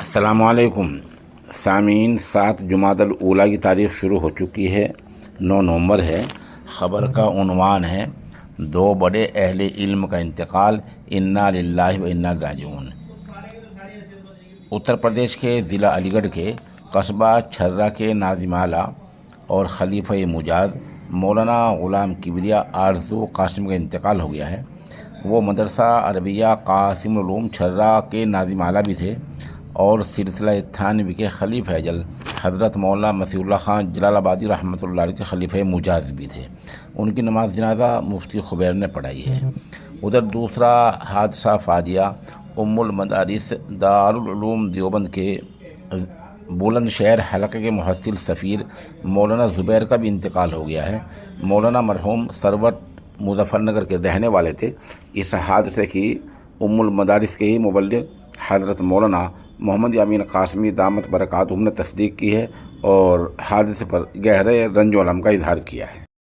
السلام علیکم سامعین، 7 جمادی الاولیٰ کی تاریخ شروع ہو چکی ہے، 9 نومبر ہے۔ خبر کا عنوان ہے 2 بڑے اہل علم کا انتقال، انا للہ و انا الیہ راجعون۔ اتر پردیش کے ضلع علی گڑھ کے قصبہ چھرا کے ناظم اعلیٰ اور خلیفہ مجاز مولانا غلام کبریہ آرزو قاسم کا انتقال ہو گیا ہے۔ وہ مدرسہ عربیہ قاسم العلوم چھرا کے ناظم اعلیٰ بھی تھے اور سلسلہ تھانوی کے خلیفہ اجل حضرت مولانا مسیح اللہ خان جلال آبادی رحمۃ اللہ علیہ کے خلیفہ مجاز بھی تھے۔ ان کی نماز جنازہ مفتی خبیر نے پڑھائی ہے۔ ادھر دوسرا حادثہ فاجعہ ام المدارس دارالعلوم دیوبند کے بلند شہر حلقے کے محصل سفیر مولانا زبیر کا بھی انتقال ہو گیا ہے۔ مولانا مرحوم سروٹ مظفر نگر کے رہنے والے تھے۔ اس حادثے کی ام المدارس کے ہی مبلغ حضرت مولانا محمد یامین قاسمی دامت برکاتہم نے تصدیق کی ہے اور حادثے پر گہرے رنج و الم کا اظہار کیا ہے۔